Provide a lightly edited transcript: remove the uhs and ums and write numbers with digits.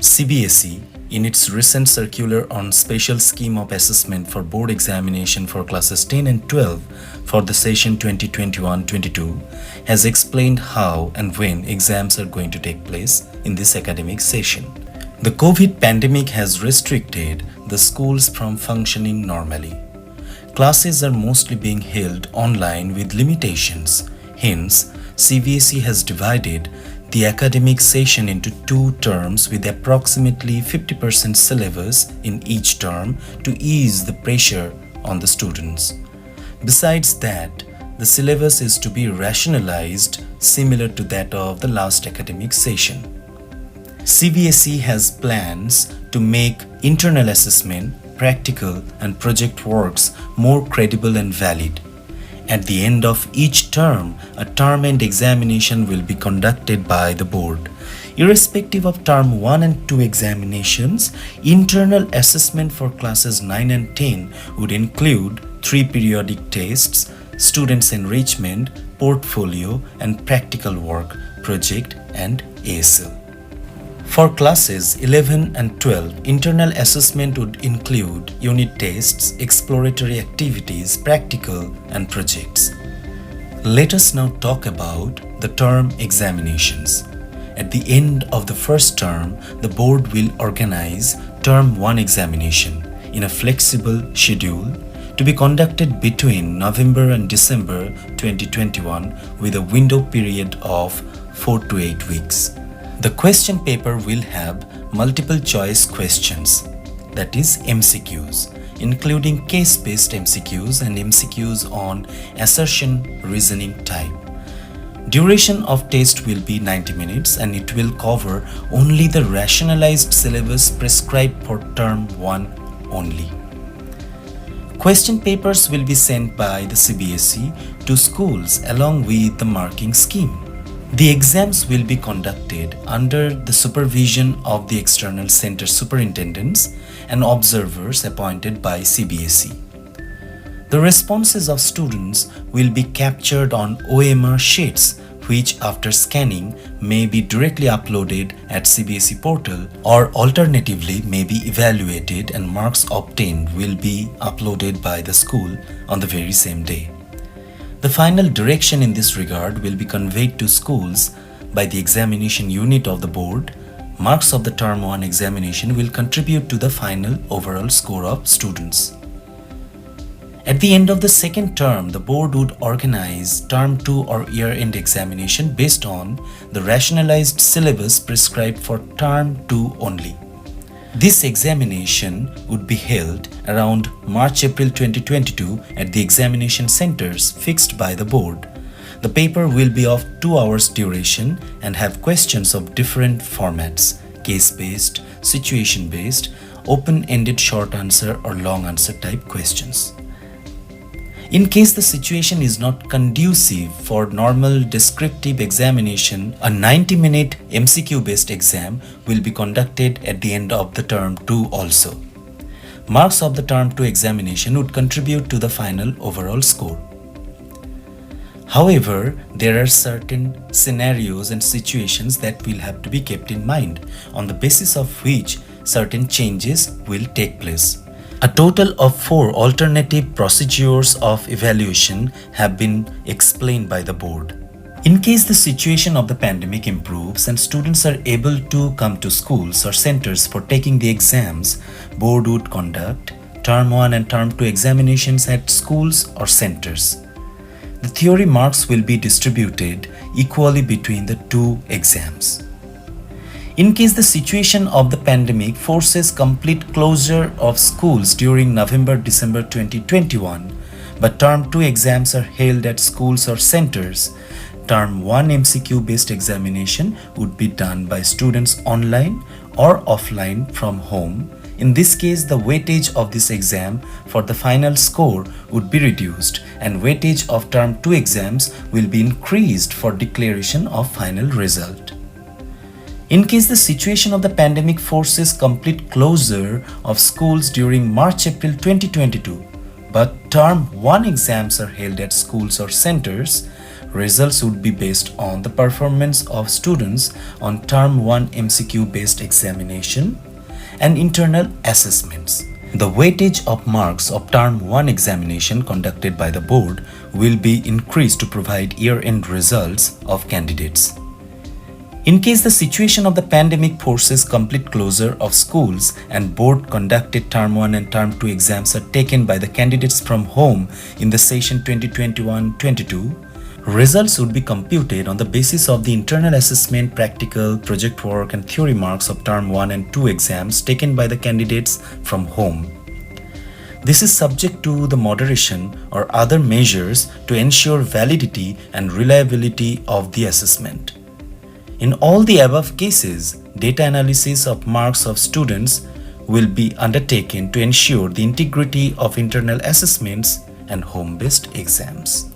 CBSE, in its recent circular on special scheme of assessment for board examination for classes 10 and 12 for the session 2021-22, has explained how and when exams are going to take place in this academic session. The COVID pandemic has restricted the schools from functioning normally. Classes are mostly being held online with limitations. Hence, CBSE has divided the academic session into two terms with approximately 50% syllabus in each term to ease the pressure on the students. Besides that, the syllabus is to be rationalized similar to that of the last academic session. CBSE has plans to make internal assessment, practical and project works more credible and valid. At the end of each term, a term-end examination will be conducted by the board. Irrespective of Term 1 and 2 examinations, internal assessment for classes 9 and 10 would include 3 periodic tests, students' enrichment, portfolio and practical work, project and ASL. For classes 11 and 12, internal assessment would include unit tests, exploratory activities, practical and projects. Let us now talk about the term examinations. At the end of the first term, the board will organize Term 1 examination in a flexible schedule to be conducted between November and December 2021 with a window period of 4 to 8 weeks. The question paper will have multiple choice questions, that is MCQs, including case-based MCQs and MCQs on assertion reasoning type. Duration of test will be 90 minutes and it will cover only the rationalized syllabus prescribed for Term 1 only. Question papers will be sent by the CBSE to schools along with the marking scheme. The exams will be conducted under the supervision of the external center superintendents and observers appointed by CBSE. The responses of students will be captured on OMR sheets, which after scanning may be directly uploaded at CBSE portal or alternatively may be evaluated and marks obtained will be uploaded by the school on the very same day. The final direction in this regard will be conveyed to schools by the examination unit of the board. Marks of the Term 1 examination will contribute to the final overall score of students. At the end of the second term, the board would organize Term 2 or year-end examination based on the rationalized syllabus prescribed for Term 2 only. This examination would be held around March-April 2022 at the examination centers fixed by the board. The paper will be of 2 hours duration and have questions of different formats: case-based, situation-based, open-ended short answer or long answer type questions. In case the situation is not conducive for normal descriptive examination, a 90-minute MCQ-based exam will be conducted at the end of the Term 2 also. Marks of the Term 2 examination would contribute to the final overall score. However, there are certain scenarios and situations that will have to be kept in mind, on the basis of which certain changes will take place. A total of 4 alternative procedures of evaluation have been explained by the board. In case the situation of the pandemic improves and students are able to come to schools or centers for taking the exams, board would conduct Term 1 and Term 2 examinations at schools or centers. The theory marks will be distributed equally between the 2 exams. In case the situation of the pandemic forces complete closure of schools during November-December 2021, but Term 2 exams are held at schools or centers, Term 1 MCQ-based examination would be done by students online or offline from home. In this case, the weightage of this exam for the final score would be reduced and weightage of Term 2 exams will be increased for declaration of final result. In case the situation of the pandemic forces complete closure of schools during March-April 2022, but Term 1 exams are held at schools or centers, Results would be based on the performance of students on Term 1 MCQ-based examination and internal assessments. The weightage of marks of Term 1 examination conducted by the board will be increased to provide year-end results of candidates. In case the situation of the pandemic forces complete closure of schools and board-conducted Term 1 and Term 2 exams are taken by the candidates from home in the session 2021-22, results would be computed on the basis of the internal assessment, practical, project work and theory marks of Term 1 and 2 exams taken by the candidates from home. This is subject to the moderation or other measures to ensure validity and reliability of the assessment. In all the above cases, data analysis of marks of students will be undertaken to ensure the integrity of internal assessments and home-based exams.